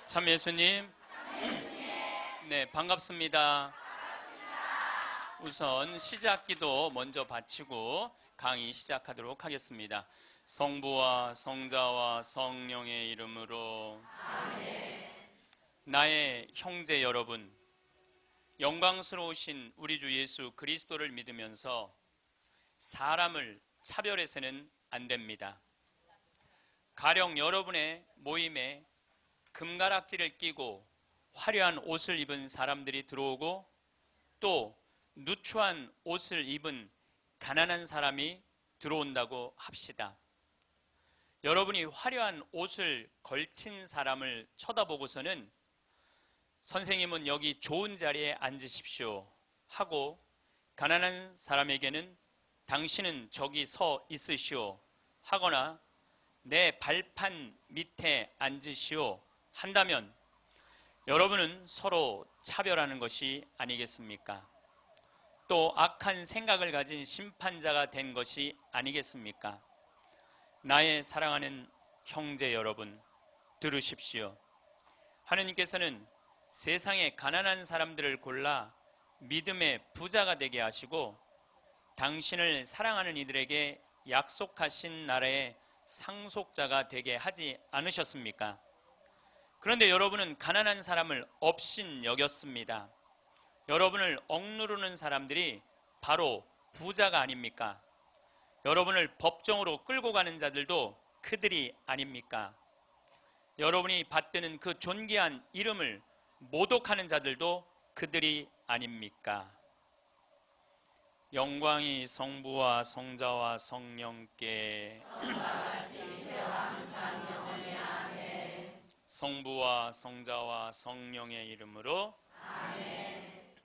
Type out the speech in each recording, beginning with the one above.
참 예수님. 네, 반갑습니다. 우선 시작기도 먼저 바치고 강의 시작하도록 하겠습니다. 성부와 성자와 성령의 이름으로. 아멘. 나의 형제 여러분, 영광스러우신 우리 주 예수 그리스도를 믿으면서 사람을 차별해서는 안 됩니다. 가령 여러분의 모임에 금가락지를 끼고 화려한 옷을 입은 사람들이 들어오고 또 누추한 옷을 입은 가난한 사람이 들어온다고 합시다. 여러분이 화려한 옷을 걸친 사람을 쳐다보고서는 선생님은 여기 좋은 자리에 앉으십시오 하고, 가난한 사람에게는 당신은 저기 서 있으시오 하거나 내 발판 밑에 앉으시오 한다면 여러분은 서로 차별하는 것이 아니겠습니까? 또 악한 생각을 가진 심판자가 된 것이 아니겠습니까? 나의 사랑하는 형제 여러분, 들으십시오. 하느님께서는 세상의 가난한 사람들을 골라 믿음의 부자가 되게 하시고 당신을 사랑하는 이들에게 약속하신 나라의 상속자가 되게 하지 않으셨습니까? 그런데 여러분은 가난한 사람을 업신 여겼습니다. 여러분을 억누르는 사람들이 바로 부자가 아닙니까? 여러분을 법정으로 끌고 가는 자들도 그들이 아닙니까? 여러분이 받드는 그 존귀한 이름을 모독하는 자들도 그들이 아닙니까? 영광이 성부와 성자와 성령께 성부와 성자와 성령의 이름으로. 아멘.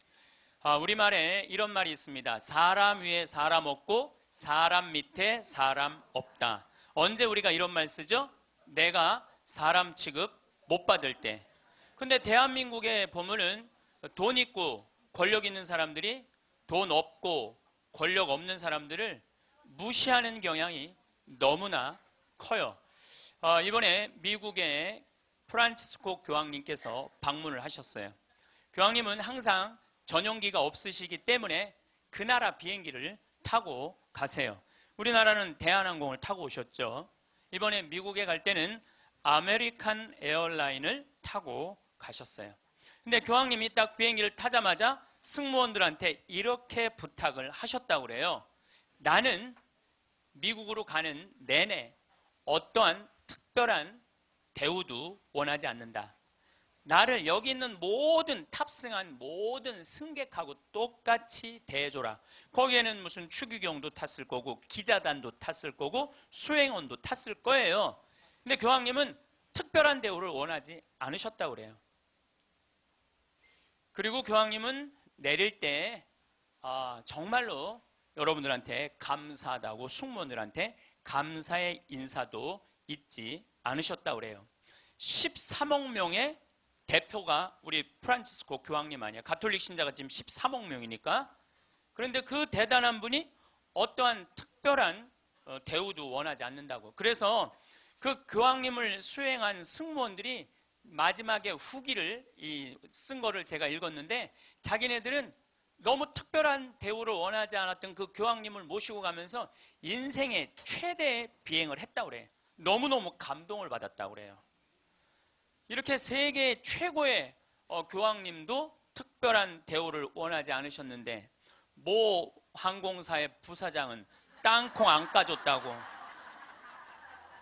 우리말에 이런 말이 있습니다. 사람 위에 사람 없고 사람 밑에 사람 없다. 언제 우리가 이런 말 쓰죠? 내가 사람 취급 못 받을 때. 근데 대한민국에 보면은 돈 있고 권력 있는 사람들이 돈 없고 권력 없는 사람들을 무시하는 경향이 너무나 커요. 이번에 미국의 프란치스코 교황님께서 방문을 하셨어요. 교황님은 항상 전용기가 없으시기 때문에 그 나라 비행기를 타고 가세요. 우리나라는 대한항공을 타고 오셨죠. 이번에 미국에 갈 때는 아메리칸 에어라인을 타고 가셨어요. 근데 교황님이 딱 비행기를 타자마자 승무원들한테 이렇게 부탁을 하셨다고 그래요. 나는 미국으로 가는 내내 어떠한 특별한 대우도 원하지 않는다. 나를 여기 있는 모든 탑승한 모든 승객하고 똑같이 대해줘라. 거기에는 무슨 추기경도 탔을 거고 기자단도 탔을 거고 수행원도 탔을 거예요. 근데 교황님은 특별한 대우를 원하지 않으셨다고 그래요. 그리고 교황님은 내릴 때 정말로 여러분들한테 감사하다고 승무원들한테 감사의 인사도 잊지 않으셨다고 그래요. 13억 명의 대표가 우리 프란치스코 교황님 아니야. 가톨릭 신자가 지금 13억 명이니까. 그런데 그 대단한 분이 어떠한 특별한 대우도 원하지 않는다고. 그래서 그 교황님을 수행한 승무원들이 마지막에 후기를 쓴 거를 제가 읽었는데, 자기네들은 너무 특별한 대우를 원하지 않았던 그 교황님을 모시고 가면서 인생의 최대의 비행을 했다고 그래요. 너무너무 감동을 받았다고 그래요. 이렇게 세계 최고의 교황님도 특별한 대우를 원하지 않으셨는데, 모 항공사의 부사장은 땅콩 안 까줬다고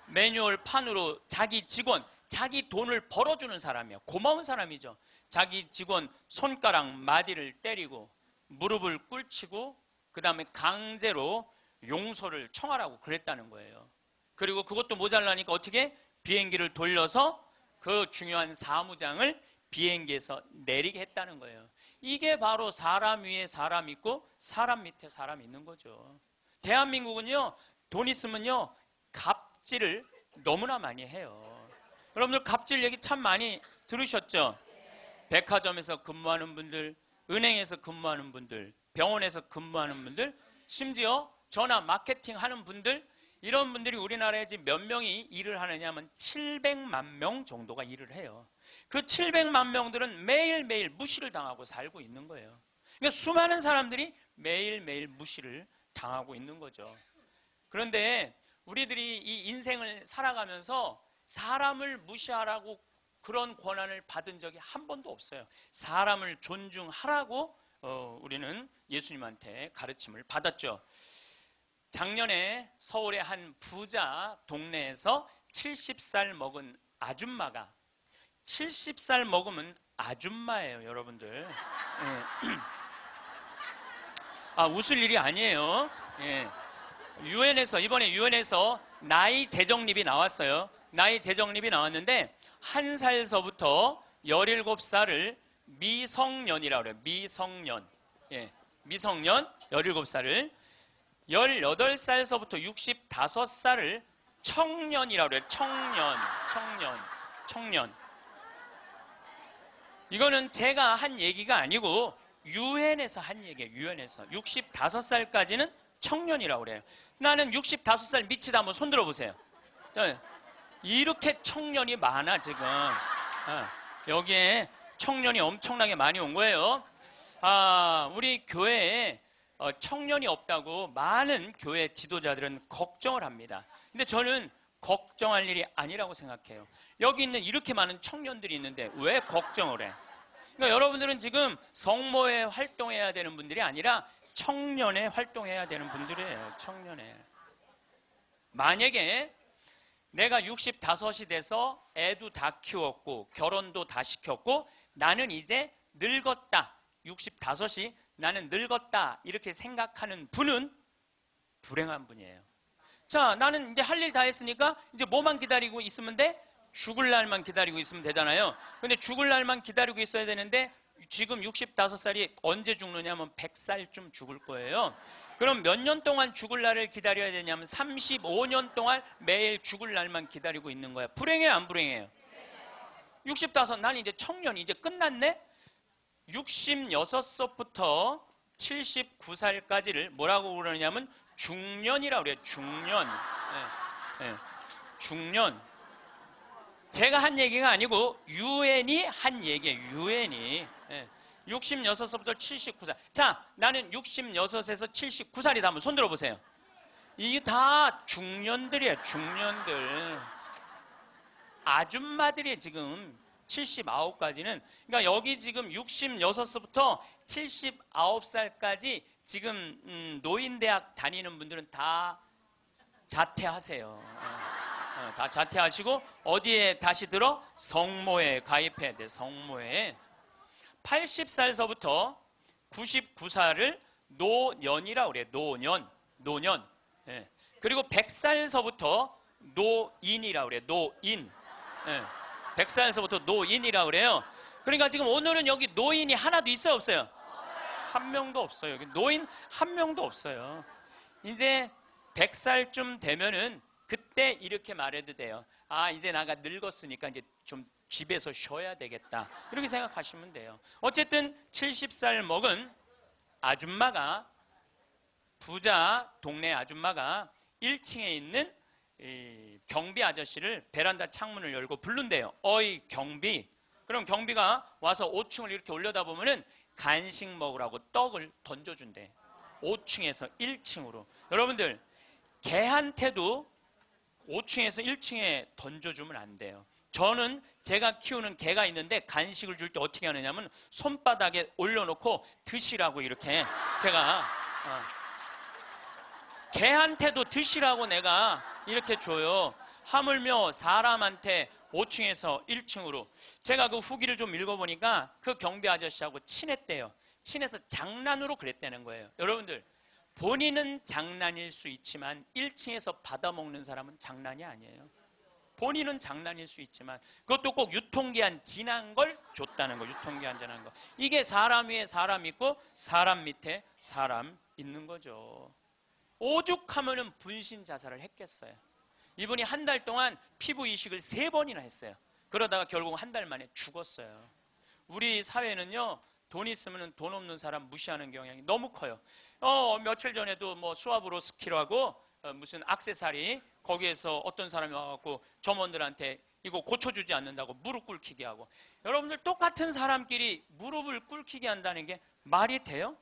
매뉴얼 판으로 자기 직원, 자기 돈을 벌어주는 사람이야. 고마운 사람이죠. 자기 직원 손가락 마디를 때리고 무릎을 꿇치고 그 다음에 강제로 용서를 청하라고 그랬다는 거예요. 그리고 그것도 모자라니까 어떻게 비행기를 돌려서 그 중요한 사무장을 비행기에서 내리게 했다는 거예요. 이게 바로 사람 위에 사람 있고 사람 밑에 사람 있는 거죠. 대한민국은요, 돈 있으면요 갑질을 너무나 많이 해요. 여러분들 갑질 얘기 참 많이 들으셨죠? 백화점에서 근무하는 분들, 은행에서 근무하는 분들, 병원에서 근무하는 분들, 심지어 전화 마케팅 하는 분들, 이런 분들이 우리나라에 지금 몇 명이 일을 하느냐 하면 700만 명 정도가 일을 해요. 그 700만 명들은 매일매일 무시를 당하고 살고 있는 거예요. 그러니까 수많은 사람들이 매일매일 무시를 당하고 있는 거죠. 그런데 우리들이 이 인생을 살아가면서 사람을 무시하라고 그런 권한을 받은 적이 한 번도 없어요. 사람을 존중하라고 우리는 예수님한테 가르침을 받았죠. 작년에 서울의 한 부자 동네에서 70살 먹은 아줌마가 70살 먹으면 아줌마예요, 여러분들. 예. 웃을 일이 아니에요. 예. 이번에 유엔에서 나이 재정립이 나왔어요. 나이 재정립이 나왔는데 1살서부터 17살을 미성년이라고 그래요. 미성년. 예. 미성년 17살을 18살서부터 65살을 청년이라고 그래요. 청년. 이거는 제가 한 얘기가 아니고 유엔에서 한 얘기예요. 유엔에서 65살까지는 청년이라고 그래요. 나는 65살 미치다 한번 손 들어보세요. 이렇게 청년이 많아 지금. 여기에 청년이 엄청나게 많이 온 거예요. 우리 교회에 청년이 없다고 많은 교회 지도자들은 걱정을 합니다. 근데 저는 걱정할 일이 아니라고 생각해요. 여기 있는 이렇게 많은 청년들이 있는데 왜 걱정을 해? 그러니까 여러분들은 지금 성모에 활동해야 되는 분들이 아니라 청년에 활동해야 되는 분들이에요. 청년에. 만약에 내가 65이 돼서 애도 다 키웠고 결혼도 다 시켰고 나는 이제 늙었다. 65이 나는 늙었다. 이렇게 생각하는 분은 불행한 분이에요. 자, 나는 이제 할 일 다 했으니까 이제 뭐만 기다리고 있으면 돼? 죽을 날만 기다리고 있으면 되잖아요. 근데 죽을 날만 기다리고 있어야 되는데 지금 65살이 언제 죽느냐면 100살쯤 죽을 거예요. 그럼 몇 년 동안 죽을 날을 기다려야 되냐면 35년 동안 매일 죽을 날만 기다리고 있는 거야. 불행해요, 안 불행해요? 65, 난 이제 청년, 이제 끝났네? 66세부터 79살까지를 뭐라고 그러냐면 중년이라고 그래요. 중년. 중년. 제가 한 얘기가 아니고 유엔이 한 얘기예요. 유엔이. 66세부터 79살. 자, 나는 66에서 79살이다. 한번 손 들어보세요. 이게 다 중년들이에요. 중년들. 아줌마들이 지금 79까지는, 그러니까 여기 지금 66세부터 79살까지 지금 노인대학 다니는 분들은 다 자퇴하세요. 다 자퇴하시고 어디에 다시 들어? 성모에 가입해야 돼. 성모에. 80살서부터 99살을 노년이라고 그래요. 노년. 예. 그리고 100살서부터 노인이라고 그래요. 노인. 100살서부터 노인이라고 그래요. 그러니까 지금 오늘은 여기 노인이 하나도 있어요, 없어요? 한 명도 없어요. 노인 한 명도 없어요. 이제 100살쯤 되면은 그때 이렇게 말해도 돼요. 이제 나가 늙었으니까 이제 좀 집에서 쉬어야 되겠다. 이렇게 생각하시면 돼요. 어쨌든 70살 먹은 아줌마가, 부자 동네 아줌마가 1층에 있는 이 경비 아저씨를 베란다 창문을 열고 부른대요. 어이 경비. 그럼 경비가 와서 5층을 이렇게 올려다 보면은 간식 먹으라고 떡을 던져준대. 5층에서 1층으로. 여러분들, 개한테도 5층에서 1층에 던져주면 안 돼요. 저는 제가 키우는 개가 있는데 간식을 줄 때 어떻게 하느냐면 손바닥에 올려놓고 드시라고 이렇게 제가 개한테도 드시라고 내가 이렇게 줘요. 하물며 사람한테 5층에서 1층으로. 제가 그 후기를 좀 읽어보니까 그 경비 아저씨하고 친했대요. 친해서 장난으로 그랬다는 거예요. 여러분들, 본인은 장난일 수 있지만 1층에서 받아먹는 사람은 장난이 아니에요. 본인은 장난일 수 있지만 그것도 꼭 유통기한 지난 걸 줬다는 거. 유통기한 지난 거. 이게 사람 위에 사람 있고 사람 밑에 사람 있는 거죠. 오죽하면은 분신 자살을 했겠어요. 이분이 한 달 동안 피부 이식을 3번이나 했어요. 그러다가 결국 한 달 만에 죽었어요. 우리 사회는요, 돈 있으면 돈 없는 사람 무시하는 경향이 너무 커요. 며칠 전에도 뭐 수아브로스키라고 무슨 액세서리 거기에서 어떤 사람이 와갖고 점원들한테 이거 고쳐주지 않는다고 무릎 꿇히게 하고, 여러분들 똑같은 사람끼리 무릎을 꿇히게 한다는 게 말이 돼요?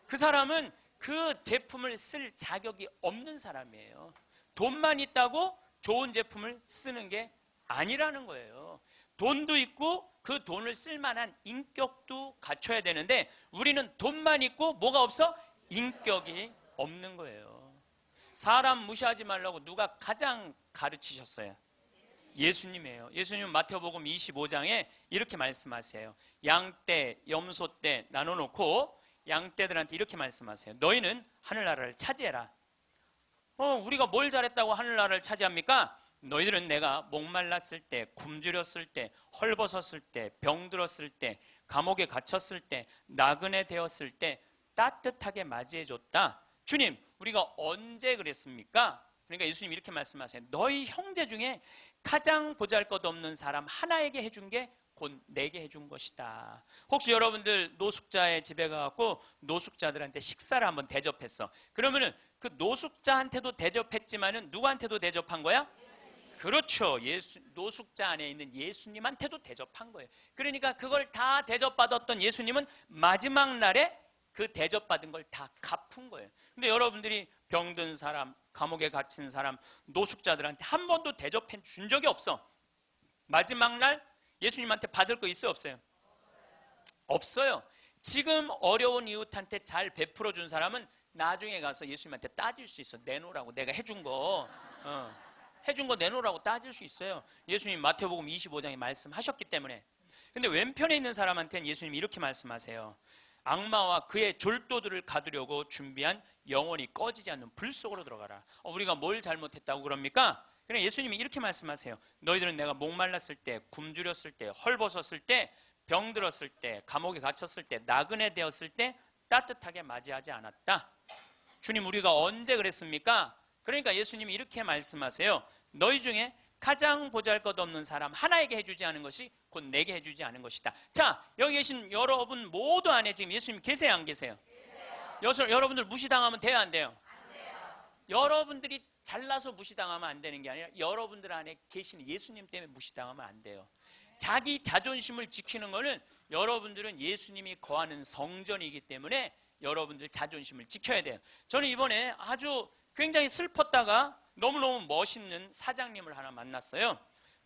그 사람은 그 제품을 쓸 자격이 없는 사람이에요. 돈만 있다고 좋은 제품을 쓰는 게 아니라는 거예요. 돈도 있고 그 돈을 쓸 만한 인격도 갖춰야 되는데 우리는 돈만 있고 뭐가 없어? 인격이 없는 거예요. 사람 무시하지 말라고 누가 가장 가르치셨어요? 예수님이에요. 예수님은 마태복음 25장에 이렇게 말씀하세요. 양떼, 염소떼 나눠놓고 양떼들한테 이렇게 말씀하세요. 너희는 하늘나라를 차지해라. 우리가 뭘 잘했다고 하늘나라를 차지합니까? 너희들은 내가 목말랐을 때, 굶주렸을 때, 헐벗었을 때, 병들었을 때, 감옥에 갇혔을 때, 나그네 되었을 때 따뜻하게 맞이해줬다. 주님, 우리가 언제 그랬습니까? 그러니까 예수님이 이렇게 말씀하세요. 너희 형제 중에 가장 보잘것없는 사람 하나에게 해준 게 곧 내게 해준 것이다. 혹시 여러분들 노숙자의 집에 가갖고 노숙자들한테 식사를 한번 대접했어. 그러면은 그 노숙자한테도 대접했지만은 누구한테도 대접한 거야? 그렇죠. 노숙자 안에 있는 예수님한테도 대접한 거예요. 그러니까 그걸 다 대접받았던 예수님은 마지막 날에 그 대접받은 걸 다 갚은 거예요. 근데 여러분들이 병든 사람, 감옥에 갇힌 사람, 노숙자들한테 한 번도 대접해 준 적이 없어. 마지막 날 예수님한테 받을 거 있어요, 없어요? 없어요. 지금 어려운 이웃한테 잘 베풀어 준 사람은 나중에 가서 예수님한테 따질 수 있어. 내놓으라고, 내가 해준 거 해준 거 내놓으라고 따질 수 있어요. 예수님 마태복음 25장에 말씀하셨기 때문에. 근데 왼편에 있는 사람한테는 예수님이 이렇게 말씀하세요. 악마와 그의 졸도들을 가두려고 준비한 영원히 꺼지지 않는 불 속으로 들어가라. 우리가 뭘 잘못했다고 그럽니까? 그냥 예수님이 이렇게 말씀하세요. 너희들은 내가 목말랐을 때, 굶주렸을 때, 헐벗었을 때, 병들었을 때, 감옥에 갇혔을 때, 나그네 되었을 때 따뜻하게 맞이하지 않았다. 주님, 우리가 언제 그랬습니까? 그러니까 예수님이 이렇게 말씀하세요. 너희 중에 가장 보잘것없는 사람 하나에게 해주지 않은 것이 곧 내게 해주지 않은 것이다. 자, 여기 계신 여러분 모두 안에 지금 예수님 계세요, 안 계세요? 계세요. 여러분들 무시당하면 돼요, 안 돼요? 안 돼요. 여러분들이 잘나서 무시당하면 안 되는 게 아니라 여러분들 안에 계신 예수님 때문에 무시당하면 안 돼요. 자기 자존심을 지키는 거는 여러분들은 예수님이 거하는 성전이기 때문에 여러분들 자존심을 지켜야 돼요. 저는 이번에 아주 굉장히 슬펐다가 너무너무 멋있는 사장님을 하나 만났어요.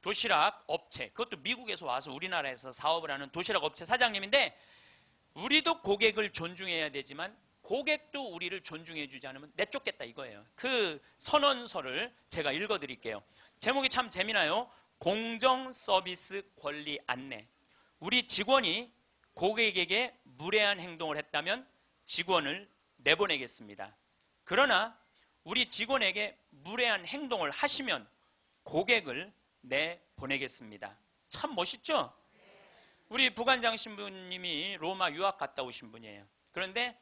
도시락 업체, 그것도 미국에서 와서 우리나라에서 사업을 하는 도시락 업체 사장님인데, 우리도 고객을 존중해야 되지만 고객도 우리를 존중해 주지 않으면 내쫓겠다 이거예요. 그 선언서를 제가 읽어드릴게요. 제목이 참 재미나요. 공정 서비스 권리 안내. 우리 직원이 고객에게 무례한 행동을 했다면 직원을 내보내겠습니다. 그러나 우리 직원에게 무례한 행동을 하시면 고객을 내보내겠습니다. 참 멋있죠? 우리 부관장 신부님이 로마 유학 갔다 오신 분이에요. 그런데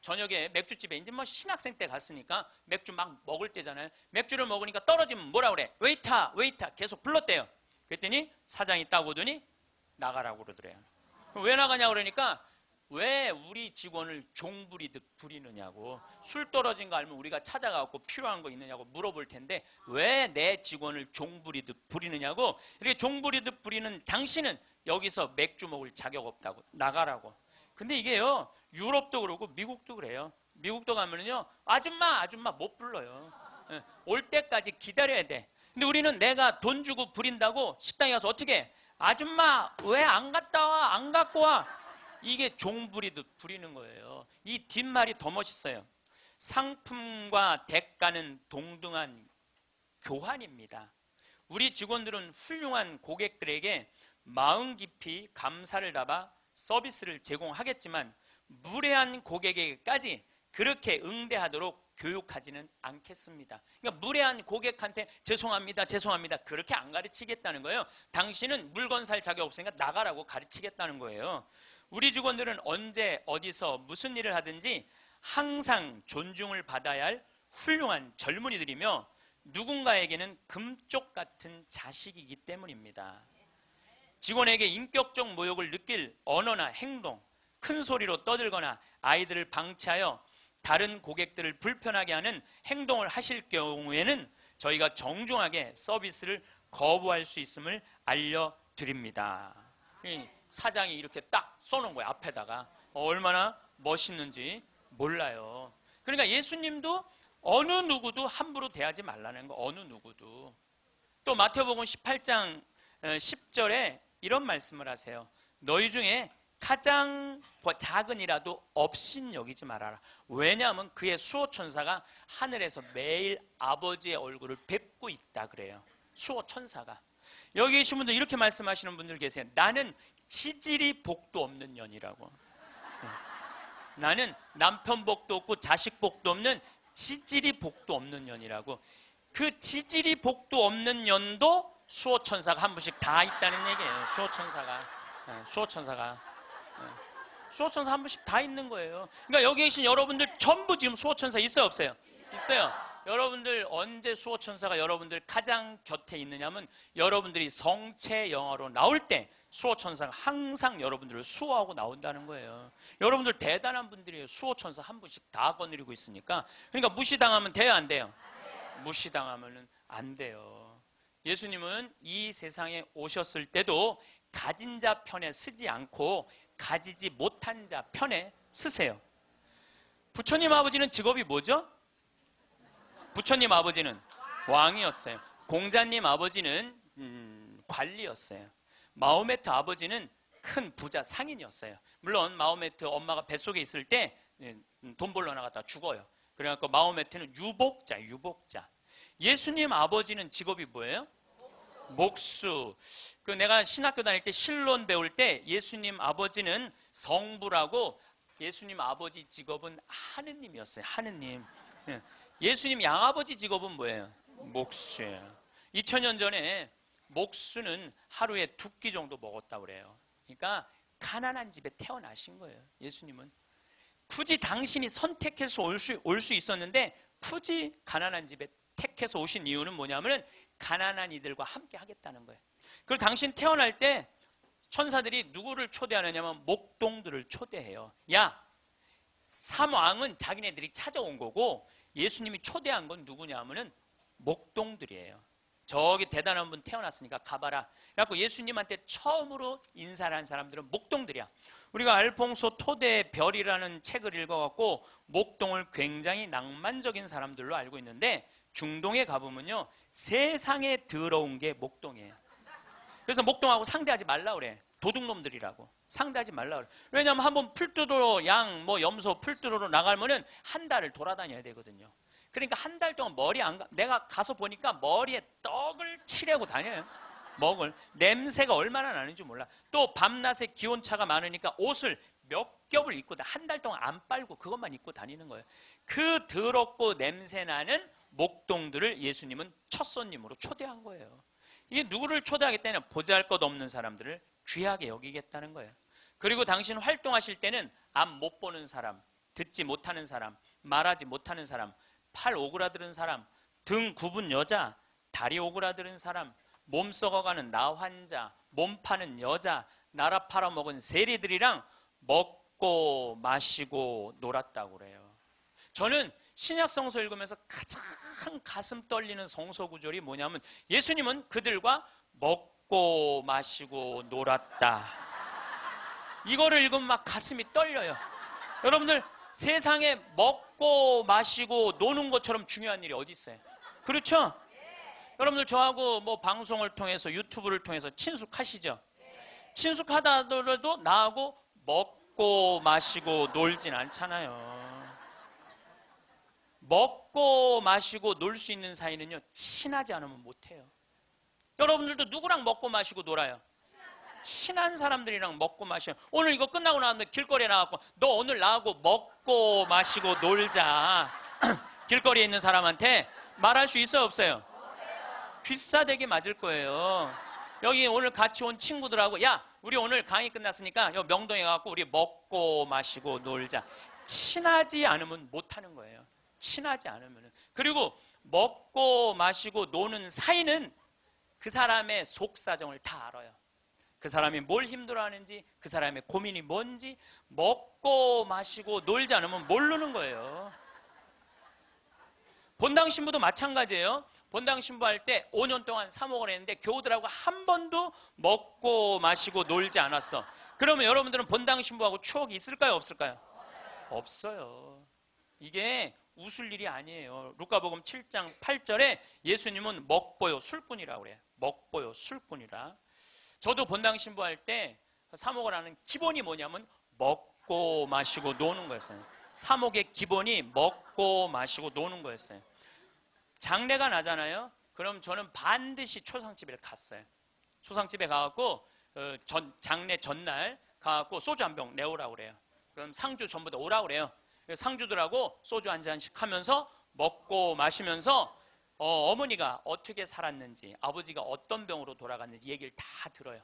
저녁에 맥주집에 이제 뭐 신학생 때 갔으니까 맥주 막 먹을 때잖아요. 맥주를 먹으니까 떨어지면 뭐라 그래? 웨이터, 웨이터 계속 불렀대요. 그랬더니 사장이 딱 오더니 나가라고 그러더래요. 왜 나가냐 그러니까 왜 우리 직원을 종부리듯 부리느냐고. 술 떨어진 거 알면 우리가 찾아가고 필요한 거 있느냐고 물어볼 텐데 왜 내 직원을 종부리듯 부리느냐고. 이렇게 종부리듯 부리는 당신은 여기서 맥주 먹을 자격 없다고 나가라고. 근데 이게요, 유럽도 그러고 미국도 그래요. 미국도 가면은요, 아줌마 못 불러요. 올 때까지 기다려야 돼. 근데 우리는 내가 돈 주고 부린다고 식당에 가서 어떻게 해? 아줌마 왜 안 갔다 와? 안 갖고 와? 이게 종부리듯 부리는 거예요. 이 뒷말이 더 멋있어요. 상품과 대가는 동등한 교환입니다. 우리 직원들은 훌륭한 고객들에게 마음 깊이 감사를 담아 서비스를 제공하겠지만 무례한 고객에게까지 그렇게 응대하도록 교육하지는 않겠습니다. 그러니까 무례한 고객한테 죄송합니다, 죄송합니다 그렇게 안 가르치겠다는 거예요. 당신은 물건 살 자격 없으니까 나가라고 가르치겠다는 거예요. 우리 직원들은 언제 어디서 무슨 일을 하든지 항상 존중을 받아야 할 훌륭한 젊은이들이며 누군가에게는 금쪽 같은 자식이기 때문입니다. 직원에게 인격적 모욕을 느낄 언어나 행동, 큰 소리로 떠들거나 아이들을 방치하여 다른 고객들을 불편하게 하는 행동을 하실 경우에는 저희가 정중하게 서비스를 거부할 수 있음을 알려드립니다. 사장이 이렇게 딱 써놓은 거예요. 앞에다가. 얼마나 멋있는지 몰라요. 그러니까 예수님도 어느 누구도 함부로 대하지 말라는 거. 어느 누구도. 또 마태복음 18장 10절에 이런 말씀을 하세요. 너희 중에 가장 작은이라도 업신 여기지 말아라. 왜냐하면 그의 수호천사가 하늘에서 매일 아버지의 얼굴을 뵙고 있다 그래요. 수호천사가. 여기 계신 분들 이렇게 말씀하시는 분들 계세요. 나는 지질이 복도 없는 년이라고. 나는 남편 복도 없고 자식 복도 없는 지질이 복도 없는 년이라고. 그 지질이 복도 없는 년도 수호천사가 한 분씩 다 있다는 얘기예요. 수호천사가 한 분씩 다 있는 거예요. 그러니까 여기 계신 여러분들 전부 지금 수호천사 있어요 없어요? 있어요. 여러분들 언제 수호천사가 여러분들 가장 곁에 있느냐면 여러분들이 성체 영화로 나올 때 수호천사가 항상 여러분들을 수호하고 나온다는 거예요. 여러분들 대단한 분들이에요. 수호천사 한 분씩 다 거느리고 있으니까. 그러니까 무시당하면 돼요 안 돼요? 무시당하면 안 돼요. 예수님은 이 세상에 오셨을 때도 가진 자 편에 서지 않고 가지지 못한 자 편에 서세요. 부처님 아버지는 직업이 뭐죠? 부처님 아버지는 왕이었어요. 공자님 아버지는 관리였어요. 마호메트 아버지는 큰 부자 상인이었어요. 물론 마호메트 엄마가 뱃속에 있을 때 돈 벌러 나갔다 죽어요. 그래갖고 마호메트는 유복자. 예수님 아버지는 직업이 뭐예요? 목수. 내가 신학교 다닐 때 신론 배울 때 예수님 아버지는 성부라고 예수님 아버지 직업은 하느님이었어요. 하느님. 예수님 양아버지 직업은 뭐예요? 목수예요. 2000년 전에 목수는 하루에 2끼 정도 먹었다고 그래요. 그러니까 가난한 집에 태어나신 거예요. 예수님은. 굳이 당신이 선택해서 올 수 있었는데 굳이 가난한 집에 택해서 오신 이유는 뭐냐면 가난한 이들과 함께 하겠다는 거예요. 그리고 당신 태어날 때 천사들이 누구를 초대하느냐면 목동들을 초대해요. 야, 삼왕은 자기네들이 찾아온 거고 예수님이 초대한 건 누구냐 하면은 목동들이에요. 저기 대단한 분 태어났으니까 가봐라. 그래갖고 예수님한테 처음으로 인사를 한 사람들은 목동들이야. 우리가 알퐁소 토대의 별이라는 책을 읽어갖고 목동을 굉장히 낭만적인 사람들로 알고 있는데 중동에 가보면요 세상에 더러운 게 목동이에요. 그래서 목동하고 상대하지 말라 그래. 도둑놈들이라고. 상대하지 말라 그래. 왜냐하면 한번 풀 뜯으러 염소 풀 뜯으러 나가면은 한 달을 돌아다녀야 되거든요. 그러니까 한 달 동안 내가 가서 보니까 머리에 떡을 칠하고 다녀요. 먹을. 냄새가 얼마나 나는지 몰라. 또 밤낮에 기온차가 많으니까 옷을 몇 겹을 입고 한 달 동안 안 빨고 그것만 입고 다니는 거예요. 그 더럽고 냄새나는 목동들을 예수님은 첫 손님으로 초대한 거예요. 이게 누구를 초대하겠다냐? 보잘것없는 사람들을 귀하게 여기겠다는 거예요. 그리고 당신 활동하실 때는 앞 못 보는 사람, 듣지 못하는 사람, 말하지 못하는 사람, 팔 오그라드는 사람, 등 굽은 여자, 다리 오그라드는 사람, 몸 썩어가는 나 환자, 몸 파는 여자, 나라 팔아먹은 세리들이랑 먹고 마시고 놀았다고 그래요. 저는 신약 성서 읽으면서 가장 가슴 떨리는 성서 구절이 뭐냐면 예수님은 그들과 먹고 마시고 놀았다. 이거를 읽으면 막 가슴이 떨려요. 여러분들 세상에 먹고 마시고 노는 것처럼 중요한 일이 어디 있어요? 그렇죠? 여러분들 저하고 방송을 통해서 유튜브를 통해서 친숙하시죠? 친숙하다 하더라도 나하고 먹고 마시고 놀진 않잖아요. 먹고 마시고 놀 수 있는 사이는요 친하지 않으면 못해요. 여러분들도 누구랑 먹고 마시고 놀아요? 친한 사람들이랑 먹고 마셔요. 오늘 이거 끝나고 나면 길거리에 나가고 너 오늘 나하고 먹고 마시고 놀자. 길거리에 있는 사람한테 말할 수 있어요 없어요? 귀싸대기 맞을 거예요. 여기 오늘 같이 온 친구들하고 야 우리 오늘 강의 끝났으니까 여기 명동에 가서 우리 먹고 마시고 놀자. 친하지 않으면 못하는 거예요. 친하지 않으면. 그리고 먹고 마시고 노는 사이는 그 사람의 속사정을 다 알아요. 그 사람이 뭘 힘들어하는지, 그 사람의 고민이 뭔지 먹고 마시고 놀지 않으면 모르는 거예요. 본당 신부도 마찬가지예요. 본당 신부할 때 5년 동안 사목을 했는데 교우들하고 한 번도 먹고 마시고 놀지 않았어. 그러면 여러분들은 본당 신부하고 추억이 있을까요, 없을까요? 없어요. 이게 웃을 일이 아니에요. 루카복음 7장 8절에 예수님은 먹보요 술꾼이라고 그래요. 먹보요 술꾼이라. 저도 본당 신부할 때 사목을 하는 기본이 뭐냐면 먹고 마시고 노는 거였어요. 사목의 기본이 먹고 마시고 노는 거였어요. 장례가 나잖아요. 그럼 저는 반드시 초상집에 갔어요. 초상집에 가갖고 장례 전날 가갖고 소주 한 병 내오라고 그래요. 그럼 상주 전부 다 오라고 그래요. 상주들하고 소주 한 잔씩 하면서 먹고 마시면서 어머니가 어떻게 살았는지, 아버지가 어떤 병으로 돌아갔는지 얘기를 다 들어요.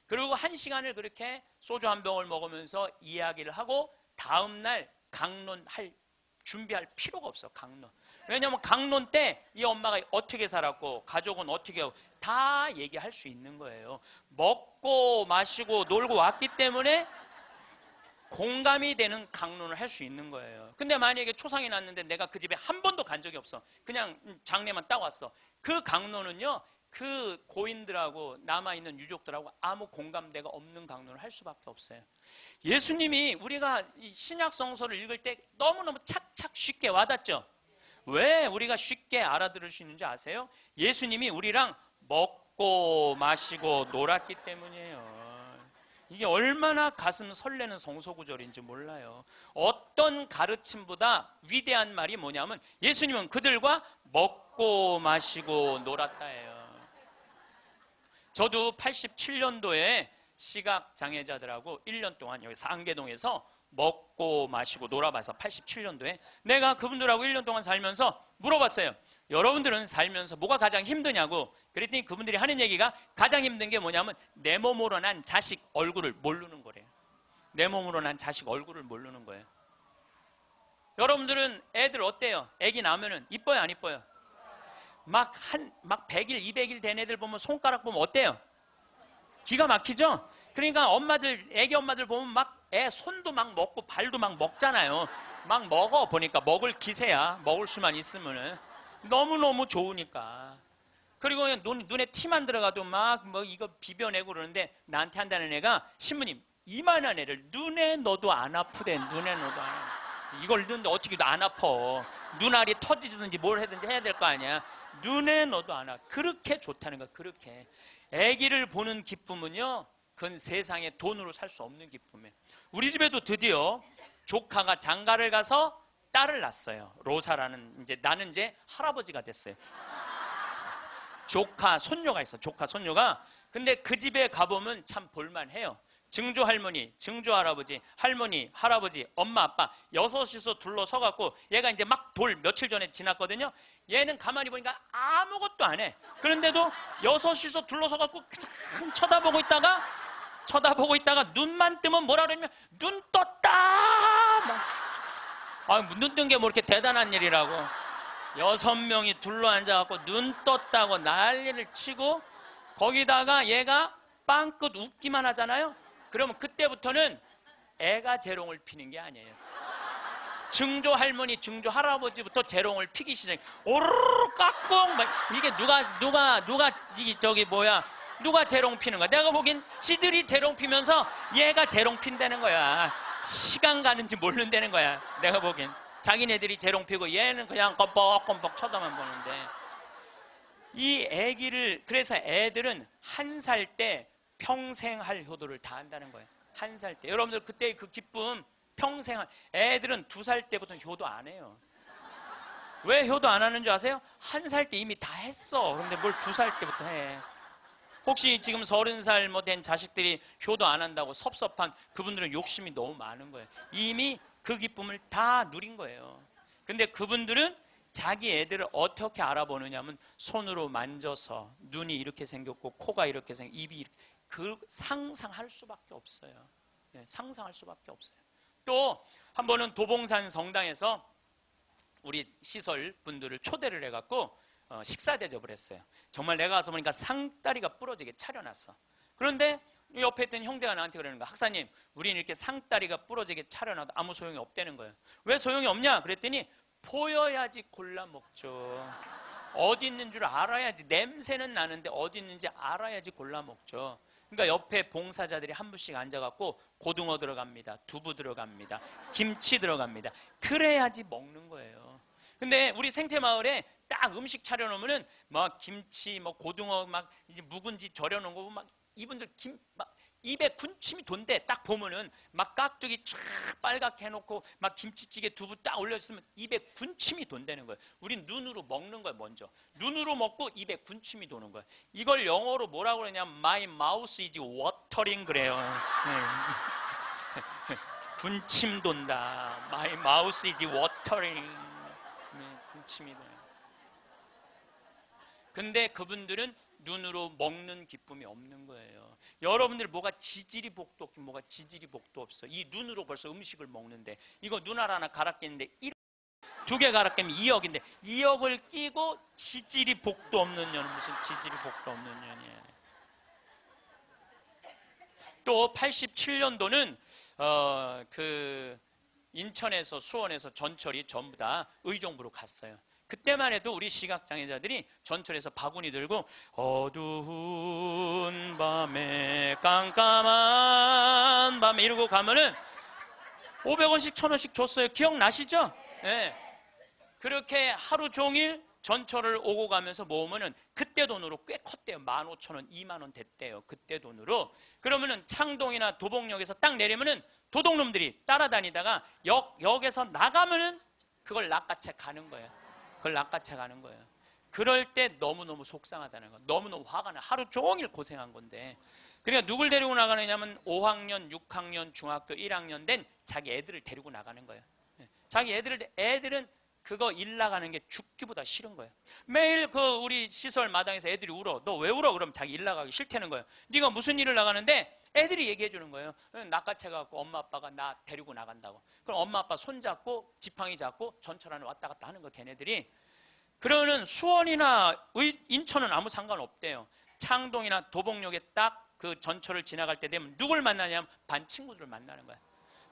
그리고 1시간을 그렇게 소주 한 병을 먹으면서 이야기를 하고 다음날 강론할 준비할 필요가 없어. 강론. 왜냐하면 강론 때 이 엄마가 어떻게 살았고 가족은 어떻게 하고 다 얘기할 수 있는 거예요. 먹고 마시고 놀고 왔기 때문에 공감이 되는 강론을 할 수 있는 거예요. 근데 만약에 초상이 났는데 내가 그 집에 한 번도 간 적이 없어. 그냥 장례만 딱 왔어. 그 강론은요, 그 고인들하고 남아있는 유족들하고 아무 공감대가 없는 강론을 할 수밖에 없어요. 예수님이 우리가 신약 성서를 읽을 때 너무너무 착착 쉽게 와닿죠. 왜 우리가 쉽게 알아들을 수 있는지 아세요? 예수님이 우리랑 먹고 마시고 놀았기 때문이에요. 이게 얼마나 가슴 설레는 성소구절인지 몰라요. 어떤 가르침보다 위대한 말이 뭐냐면 예수님은 그들과 먹고 마시고 놀았다예요. 저도 87년도에 시각장애자들하고 1년 동안 여기 상계동에서 먹고 마시고 놀아봐서 87년도에 내가 그분들하고 1년 동안 살면서 물어봤어요. 여러분들은 살면서 뭐가 가장 힘드냐고. 그랬더니 그분들이 하는 얘기가 가장 힘든 게 뭐냐면 내 몸으로 난 자식 얼굴을 모르는 거래요. 내 몸으로 난 자식 얼굴을 모르는 거예요. 여러분들은 애들 어때요? 애기 낳으면은 이뻐요, 안 이뻐요? 막 100일, 200일 된 애들 보면 손가락 보면 어때요? 기가 막히죠? 그러니까 엄마들, 애기 엄마들 보면 막 애 손도 막 먹고 발도 막 먹잖아요. 막 먹어 보니까 먹을 기세야. 먹을 수만 있으면은 너무너무 좋으니까. 그리고 눈에 티만 들어가도 막 뭐 이거 비벼내고 그러는데 나한테 한다는 애가 신부님 이만한 애를 눈에 넣어도 안 아프대. 눈에 넣어도 안 아파. 이걸 넣는데 어떻게 안 아파. 눈알이 터지든지 뭘 하든지 해야 될 거 아니야. 눈에 넣어도 안 아파. 그렇게 좋다는 거야. 그렇게. 아기를 보는 기쁨은요, 그건 세상에 돈으로 살 수 없는 기쁨이에요. 우리 집에도 드디어 조카가 장가를 가서 딸을 낳았어요. 로사라는, 나는 이제 할아버지가 됐어요. 조카 손녀가 있어. 조카 손녀가. 근데 그 집에 가보면 참 볼만해요. 증조 할머니, 증조 할아버지, 할머니, 할아버지, 엄마, 아빠 6이서 둘러서갖고 얘가 이제 막 돌 며칠 전에 지났거든요. 얘는 가만히 보니까 아무것도 안 해. 그런데도 6이서 둘러서갖고 참 쳐다보고 있다가 눈만 뜨면 뭐라 그러냐면 눈 떴다. 눈 뜬 게 뭐 이렇게 대단한 일이라고. 6명이 둘러앉아갖고 눈 떴다고 난리를 치고 거기다가 얘가 빵긋 웃기만 하잖아요. 그러면 그때부터는 애가 재롱을 피는 게 아니에요. 증조 할머니, 증조 할아버지부터 재롱을 피기 시작해. 오르르 깍꿍. 이게 누가 재롱 피는 거야? 내가 보기엔 지들이 재롱 피면서 얘가 재롱 핀다는 거야. 시간 가는지 모른다는 거야. 내가 보기엔 자기네들이 재롱 피고 얘는 그냥 껌뻑껌뻑 쳐다만 보는데. 이 아기를, 그래서 애들은 1살 때 평생 할 효도를 다 한다는 거예요. 1살 때. 여러분들 그때 그 기쁨 평생 애들은 2살 때부터 효도 안 해요. 왜 효도 안 하는 줄 아세요? 1살 때 이미 다 했어. 그런데 뭘 2살 때부터 해. 혹시 지금 30살 뭐 된 자식들이 효도 안 한다고 섭섭한 그분들은 욕심이 너무 많은 거예요. 이미 그 기쁨을 다 누린 거예요. 근데 그분들은 자기 애들을 어떻게 알아보느냐면 손으로 만져서 눈이 이렇게 생겼고 코가 이렇게 생겼고 입이 이렇게, 그 상상할 수밖에 없어요. 네, 상상할 수밖에 없어요. 또 한 번은 도봉산 성당에서 우리 시설 분들을 초대를 해갖고 식사 대접을 했어요. 정말 내가 가서 보니까 상다리가 부러지게 차려놨어. 그런데 옆에 있던 형제가 나한테 그러는 거야. 학사님, 우리는 이렇게 상다리가 부러지게 차려놔도 아무 소용이 없다는 거예요. 왜 소용이 없냐? 그랬더니 보여야지 골라 먹죠. 어디 있는 줄 알아야지. 냄새는 나는데 어디 있는지 알아야지 골라 먹죠. 그러니까 옆에 봉사자들이 한 분씩 앉아갖고 고등어 들어갑니다. 두부 들어갑니다. 김치 들어갑니다. 그래야지 먹는 거예요. 근데 우리 생태마을에 딱 음식 차려놓으면은 막 김치, 뭐 고등어 막 이제 묵은지 절여놓은 거 막 이분들 막 입에 군침이 돈대. 딱 보면은 막 깍두기 쫙 빨갛게 해놓고 막 김치찌개 두부 딱 올려주면 입에 군침이 돈다는 거예요. 우린 눈으로 먹는 거예요. 먼저 눈으로 먹고 입에 군침이 도는 거예요. 이걸 영어로 뭐라고 그러냐면 My mouth is watering 그래요. 군침 돈다. My mouth is watering. 군침이 도네. 근데 그분들은 눈으로 먹는 기쁨이 없는 거예요. 여러분들 뭐가 지지리 복도 없긴 뭐가 지지리 복도 없어. 이 눈으로 벌써 음식을 먹는데 이거 눈 하나 갈아 끼는데 2개 갈아 끼면 2억인데 2억을 끼고 지지리 복도 없는 년은 무슨 지지리 복도 없는 년이에요. 또 87년도는 그 인천에서 수원에서 전철이 전부 다 의정부로 갔어요. 그때만 해도 우리 시각장애자들이 전철에서 바구니 들고 어두운 밤에 깜깜한 밤에 이러고 가면은 500원씩 1000원씩 줬어요. 기억나시죠? 네. 그렇게 하루 종일 전철을 오고 가면서 모으면은 그때 돈으로 꽤 컸대요. 15,000원, 2만원 됐대요. 그때 돈으로. 그러면은 창동이나 도봉역에서 딱 내리면은 도둑놈들이 따라다니다가 역에서 나가면은 그걸 낚아채 가는 거예요. 그걸 낚아채 가는 거예요. 그럴 때 너무너무 속상하다는 거예요. 너무너무 화가 나. 하루 종일 고생한 건데. 그러니까 누굴 데리고 나가느냐면 5학년, 6학년, 중학교 1학년 된 자기 애들을 데리고 나가는 거예요. 자기 애들은 그거 일 나가는 게 죽기보다 싫은 거예요. 매일 그 우리 시설 마당에서 애들이 울어. 너 왜 울어? 그러면 자기 일 나가기 싫다는 거예요. 네가 무슨 일을 나가는데 애들이 얘기해 주는 거예요. 낚아채 갖고 엄마 아빠가 나 데리고 나간다고. 그럼 엄마 아빠 손 잡고 지팡이 잡고 전철 안에 왔다 갔다 하는 거 걔네들이. 그러면 수원이나 인천은 아무 상관없대요. 창동이나 도봉역에 딱 그 전철을 지나갈 때 되면 누굴 만나냐면 반 친구들을 만나는 거야.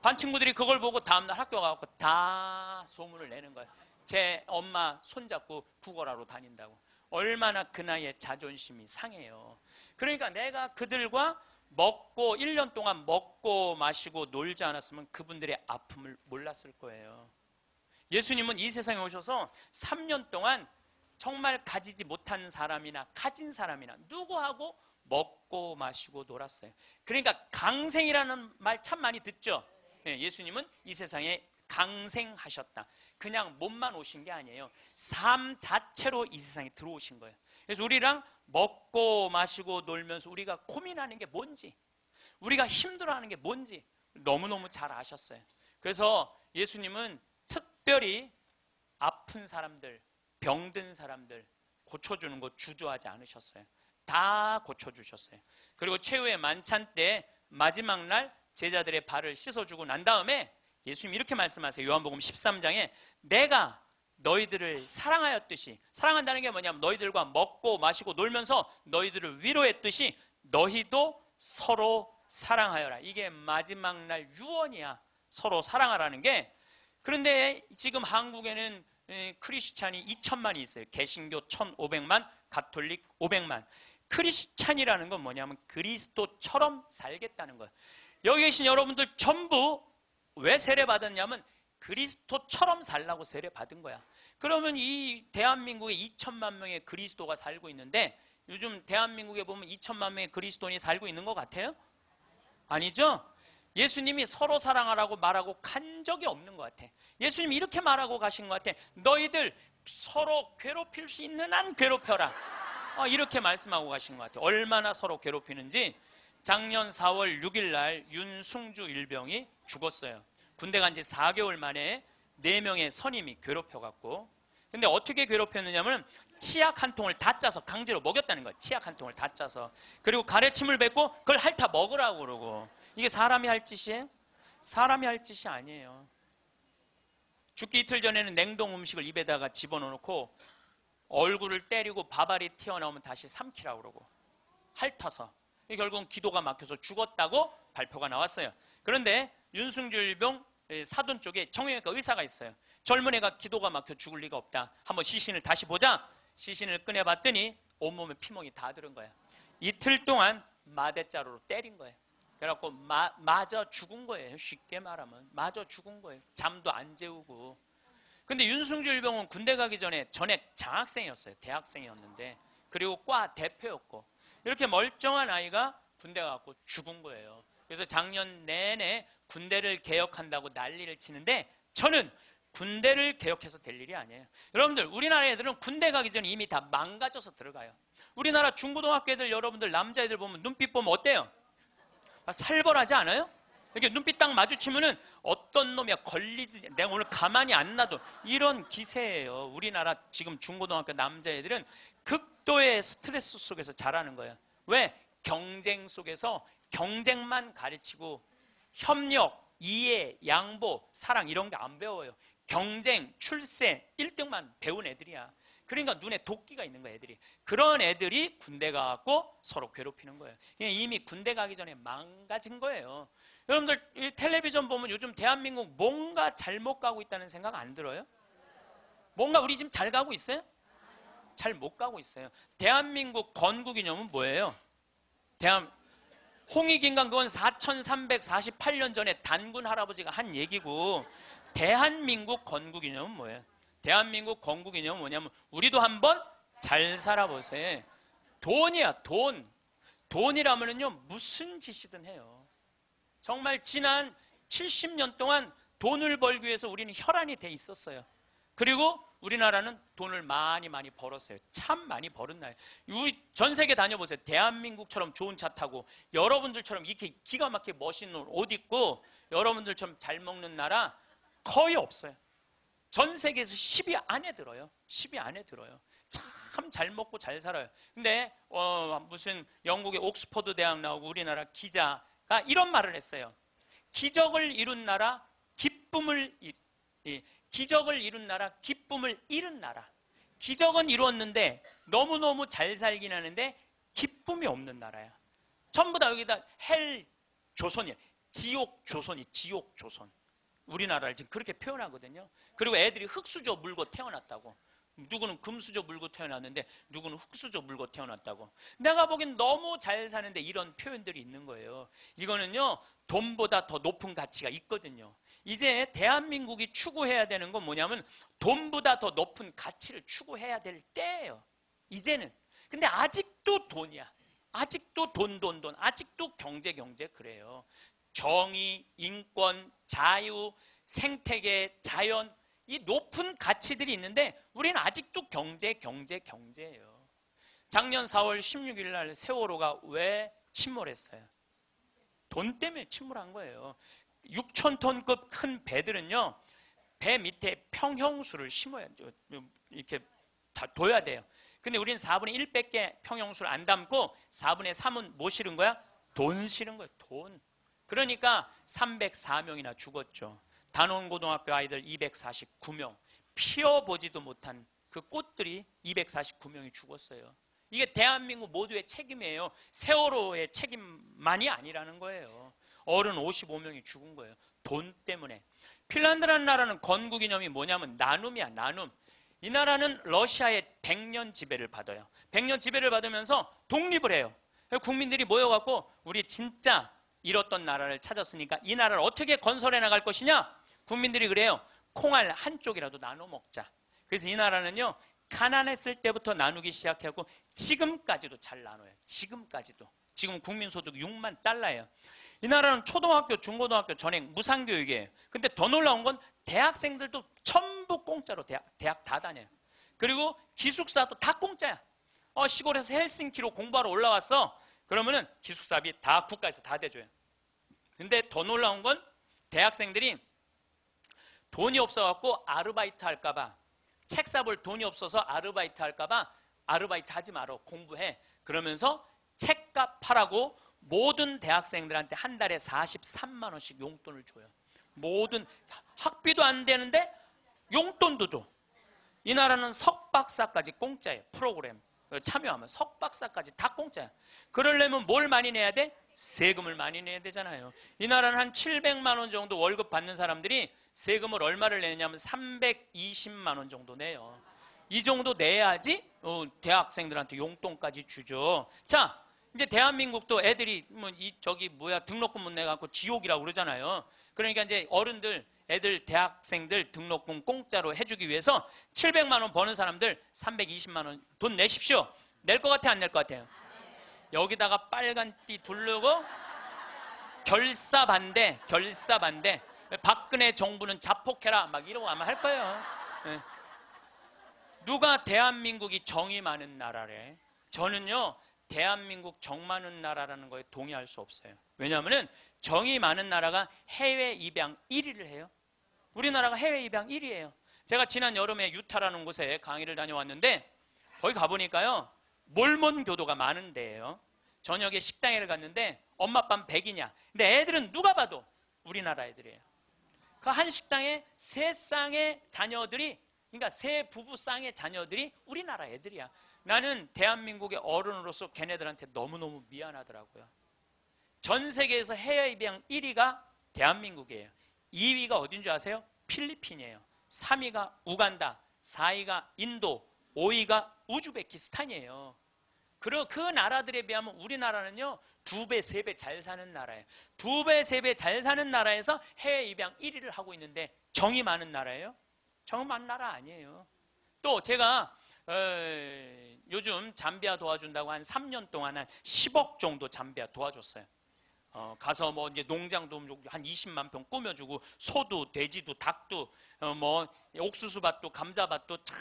반 친구들이 그걸 보고 다음날 학교 가고 다 소문을 내는 거야. 제 엄마 손잡고 구걸하러 다닌다고. 얼마나 그 나이에 자존심이 상해요. 그러니까 내가 그들과 먹고 1년 동안 먹고 마시고 놀지 않았으면 그분들의 아픔을 몰랐을 거예요. 예수님은 이 세상에 오셔서 3년 동안 정말 가지지 못한 사람이나 가진 사람이나 누구하고 먹고 마시고 놀았어요. 그러니까 강생이라는 말 참 많이 듣죠. 예수님은 이 세상에 강생하셨다. 그냥 몸만 오신 게 아니에요. 삶 자체로 이 세상에 들어오신 거예요. 그래서 우리랑 먹고 마시고 놀면서 우리가 고민하는 게 뭔지, 우리가 힘들어하는 게 뭔지 너무너무 잘 아셨어요. 그래서 예수님은 특별히 아픈 사람들, 병든 사람들 고쳐주는 거 주저하지 않으셨어요. 다 고쳐주셨어요. 그리고 최후의 만찬 때 마지막 날 제자들의 발을 씻어주고 난 다음에 예수님이 이렇게 말씀하세요. 요한복음 13장에 내가 너희들을 사랑하였듯이, 사랑한다는 게 뭐냐면 너희들과 먹고 마시고 놀면서 너희들을 위로했듯이 너희도 서로 사랑하여라. 이게 마지막 날 유언이야. 서로 사랑하라는 게. 그런데 지금 한국에는 크리스찬이 2천만이 있어요. 개신교 1,500만, 가톨릭 500만. 크리스찬이라는 건 뭐냐면 그리스도처럼 살겠다는 거예요. 여기 계신 여러분들 전부 왜 세례받았냐면 그리스도처럼 살라고 세례받은 거야. 그러면 이 대한민국에 2천만 명의 그리스도가 살고 있는데 요즘 대한민국에 보면 2천만 명의 그리스도인이 살고 있는 것 같아요? 아니죠? 예수님이 서로 사랑하라고 말하고 간 적이 없는 것 같아. 예수님이 이렇게 말하고 가신 것 같아. 너희들 서로 괴롭힐 수 있는 한 괴롭혀라. 이렇게 말씀하고 가신 것 같아. 얼마나 서로 괴롭히는지. 작년 4월 6일 날 윤승주 일병이 죽었어요. 군대 간 지 4개월 만에 4명의 선임이 괴롭혀갖고. 근데 어떻게 괴롭혔느냐면 치약 한 통을 다 짜서 강제로 먹였다는 거예요. 치약 한 통을 다 짜서. 그리고 가래침을 뱉고 그걸 핥아 먹으라고 그러고. 이게 사람이 할 짓이에요? 사람이 할 짓이 아니에요. 죽기 이틀 전에는 냉동 음식을 입에다가 집어넣고 얼굴을 때리고 밥알이 튀어나오면 다시 삼키라고 그러고 핥아서. 결국은 기도가 막혀서 죽었다고 발표가 나왔어요. 그런데 윤승줄병 사돈 쪽에 정형외과 의사가 있어요. 젊은 애가 기도가 막혀 죽을 리가 없다. 한번 시신을 다시 보자. 시신을 꺼내봤더니 온몸에 피멍이 다 들은 거야. 이틀 동안 마대자루로 때린 거예요. 그래갖고 맞아 죽은 거예요. 쉽게 말하면 맞아 죽은 거예요. 잠도 안 재우고. 근데 윤승줄병은 군대 가기 전에 전액 장학생이었어요. 대학생이었는데, 그리고 과 대표였고, 이렇게 멀쩡한 아이가 군대 가고 죽은 거예요. 그래서 작년 내내 군대를 개혁한다고 난리를 치는데, 저는 군대를 개혁해서 될 일이 아니에요. 여러분들, 우리나라 애들은 군대 가기 전에 이미 다 망가져서 들어가요. 우리나라 중고등학교 애들, 여러분들 남자애들 보면 눈빛 보면 어때요? 살벌하지 않아요? 이렇게 눈빛 딱 마주치면은 어떤 놈이야 걸리지, 내가 오늘 가만히 안 놔둬, 이런 기세예요. 우리나라 지금 중고등학교 남자애들은 극도의 스트레스 속에서 자라는 거예요. 왜? 경쟁 속에서 경쟁만 가르치고 협력, 이해, 양보, 사랑 이런 게 안 배워요. 경쟁, 출세, 1등만 배운 애들이야. 그러니까 눈에 도끼가 있는 거야, 애들이. 그런 애들이 군대 가고 서로 괴롭히는 거예요. 이미 군대 가기 전에 망가진 거예요. 여러분들 이 텔레비전 보면 요즘 대한민국 뭔가 잘못 가고 있다는 생각 안 들어요? 뭔가 우리 지금 잘 가고 있어요? 잘 못 가고 있어요. 대한민국 건국이념은 뭐예요? 홍익인간 그건 4348년 전에 단군 할아버지가 한 얘기고, 대한민국 건국이념은 뭐예요? 대한민국 건국이념은 뭐냐면 우리도 한번 잘 살아보세요. 돈이야, 돈. 돈이라면요 무슨 짓이든 해요. 정말 지난 70년 동안 돈을 벌기 위해서 우리는 혈안이 돼 있었어요. 그리고 우리나라는 돈을 많이 벌었어요. 참 많이 벌은 나라예요. 전 세계 다녀보세요. 대한민국처럼 좋은 차 타고 여러분들처럼 이렇게 기가 막히게 멋있는 옷 입고 여러분들처럼 잘 먹는 나라 거의 없어요. 전 세계에서 10위 안에 들어요. 10위 안에 들어요. 참 잘 먹고 잘 살아요. 근데 무슨 영국의 옥스퍼드 대학 나오고 우리나라 기자가 이런 말을 했어요. 기적을 이룬 나라, 기적을 이룬 나라, 기쁨을 잃은 나라. 기적은 이루었는데 너무너무 잘 살긴 하는데 기쁨이 없는 나라야. 전부 다 여기다 헬 조선이야. 지옥 조선이, 지옥 조선. 우리나라를 지금 그렇게 표현하거든요. 그리고 애들이 흙수저 물고 태어났다고. 누구는 금수저 물고 태어났는데 누구는 흙수저 물고 태어났다고. 내가 보기엔 너무 잘 사는데 이런 표현들이 있는 거예요. 이거는요 돈보다 더 높은 가치가 있거든요. 이제 대한민국이 추구해야 되는 건 뭐냐면 돈보다 더 높은 가치를 추구해야 될 때예요. 이제는. 근데 아직도 돈이야. 아직도 돈. 아직도 경제 그래요. 정의, 인권, 자유, 생태계, 자연, 이 높은 가치들이 있는데 우리는 아직도 경제예요. 작년 4월 16일 날 세월호가 왜 침몰했어요? 돈 때문에 침몰한 거예요. 6,000톤급 큰 배들은요, 배 밑에 평형수를 심어야 돼요. 이렇게 다 둬야 돼요. 근데 우리는 4분의 1밖에 평형수를 안 담고 4분의 3은 뭐 실은 거야? 돈 실은 거예요. 돈. 그러니까 304명이나 죽었죠. 단원고등학교 아이들 249명, 피어보지도 못한 그 꽃들이 249명이 죽었어요. 이게 대한민국 모두의 책임이에요. 세월호의 책임만이 아니라는 거예요. 어른 55명이 죽은 거예요. 돈 때문에. 핀란드라는 나라는 건국이념이 뭐냐면 나눔이야, 나눔. 이 나라는 러시아의 100년 지배를 받아요. 100년 지배를 받으면서 독립을 해요. 국민들이 모여갖고 우리 진짜 잃었던 나라를 찾았으니까 이 나라를 어떻게 건설해 나갈 것이냐? 국민들이 그래요. 콩알 한쪽이라도 나눠 먹자. 그래서 이 나라는요, 가난했을 때부터 나누기 시작하고 지금까지도 잘 나눠요. 지금까지도. 지금 국민소득 6만 달러예요. 이 나라는 초등학교, 중고등학교 전액 무상교육이에요. 근데 더 놀라운 건 대학생들도 전부 공짜로 대학 다 다녀요. 그리고 기숙사도 다 공짜야. 시골에서 헬싱키로 공부하러 올라왔어. 그러면은 기숙사비 다 국가에서 다 대줘요. 근데 더 놀라운 건 대학생들이 돈이 없어갖고 아르바이트 할까봐, 책 사볼 돈이 없어서 아르바이트 할까봐 아르바이트 하지 마라, 공부해. 그러면서 책값 하라고 모든 대학생들한테 한 달에 43만 원씩 용돈을 줘요. 모든 학비도 안 되는데 용돈도 줘. 이 나라는 석박사까지 공짜예요. 프로그램. 참여하면 석박사까지 다 공짜야. 그러려면 뭘 많이 내야 돼? 세금을 많이 내야 되잖아요. 이 나라는 한 700만 원 정도 월급 받는 사람들이 세금을 얼마를 내냐면 320만 원 정도 내요. 이 정도 내야지 대학생들한테 용돈까지 주죠. 자, 이제 대한민국도 애들이 등록금 못 내갖고 지옥이라고 그러잖아요. 그러니까 이제 어른들, 애들, 대학생들 등록금 공짜로 해주기 위해서 700만 원 버는 사람들 320만 원 돈 내십시오. 낼 것 같아, 안 낼 것 같아요? 여기다가 빨간 띠 두르고 결사 반대. 박근혜 정부는 자폭해라 막 이러고 아마 할 거예요. 네. 누가 대한민국이 정이 많은 나라래? 저는요, 대한민국 정 많은 나라라는 거에 동의할 수 없어요. 왜냐하면 정이 많은 나라가 해외 입양 1위를 해요. 우리나라가 해외 입양 1위예요. 제가 지난 여름에 유타라는 곳에 강의를 다녀왔는데 거기 가보니까요, 몰몬 교도가 많은 데예요. 저녁에 식당에 갔는데 엄마 아빠는 백이냐? 근데 애들은 누가 봐도 우리나라 애들이에요. 그 한 식당에 세 쌍의 자녀들이, 그러니까 세 부부 쌍의 자녀들이 우리나라 애들이야. 나는 대한민국의 어른으로서 걔네들한테 너무너무 미안하더라고요. 전 세계에서 해외 입양 1위가 대한민국이에요. 2위가 어딘 줄 아세요? 필리핀이에요. 3위가 우간다, 4위가 인도, 5위가 우즈베키스탄이에요. 그 나라들에 비하면 우리나라는요, 2배, 3배 잘 사는 나라예요. 2배, 3배 잘 사는 나라에서 해외 입양 1위를 하고 있는데 정이 많은 나라예요? 정 많은 나라 아니에요. 또 제가 요즘 잠비아 도와준다고 한 3년 동안 한 10억 정도 잠비아 도와줬어요. 가서 뭐 이제 농장도 한 20만 평 꾸며주고, 소도, 돼지도, 닭도, 옥수수밭도, 감자밭도 다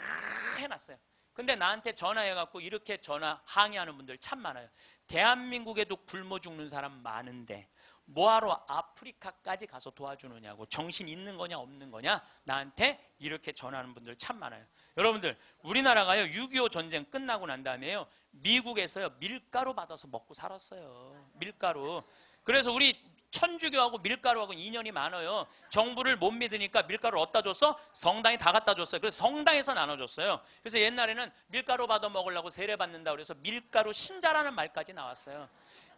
해놨어요. 근데 나한테 전화해갖고 이렇게 항의하는 분들 참 많아요. 대한민국에도 굶어 죽는 사람 많은데 뭐하러 아프리카까지 가서 도와주느냐고, 정신 있는 거냐 없는 거냐 나한테 이렇게 전하는 분들 참 많아요. 여러분들, 우리나라가요 6.25 전쟁 끝나고 난 다음에요, 미국에서요 밀가루 받아서 먹고 살았어요. 밀가루. 그래서 우리 천주교하고 밀가루하고 인연이 많아요. 정부를 못 믿으니까 밀가루를 어디다 줬어? 성당에 다 갖다 줬어요. 그래서 성당에서 나눠줬어요. 그래서 옛날에는 밀가루 받아 먹으려고 세례 받는다 그래서 밀가루 신자라는 말까지 나왔어요.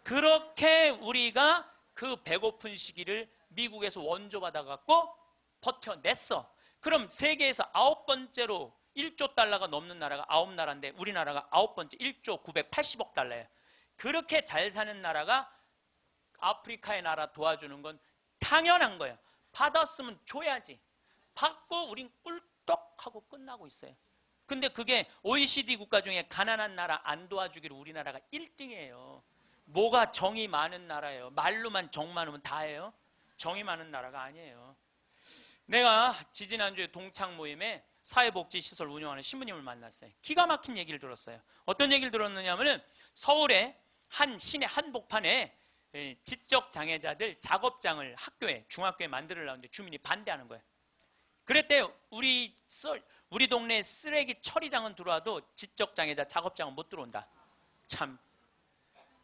그렇게 우리가 그 배고픈 시기를 미국에서 원조 받아갖고 버텨냈어. 그럼 세계에서 9번째로 1조 달러가 넘는 나라가 9나라인데 우리나라가 9번째 1조 980억 달러예요. 그렇게 잘 사는 나라가 아프리카의 나라 도와주는 건 당연한 거예요. 받았으면 줘야지. 받고 우린 꿀떡하고 끝나고 있어요. 근데 그게 OECD 국가 중에 가난한 나라 안 도와주기로 우리나라가 1등이에요. 뭐가 정이 많은 나라예요. 말로만 정 많으면 다예요. 정이 많은 나라가 아니에요. 내가 지지난주에 동창 모임에 사회복지시설 운영하는 신부님을 만났어요. 기가 막힌 얘기를 들었어요. 어떤 얘기를 들었느냐면 서울의 한 시내 한복판에 지적장애자들 작업장을 학교에, 중학교에 만들려는데 주민이 반대하는 거예요. 그랬대요. 우리 동네 쓰레기 처리장은 들어와도 지적장애자 작업장은 못 들어온다. 참.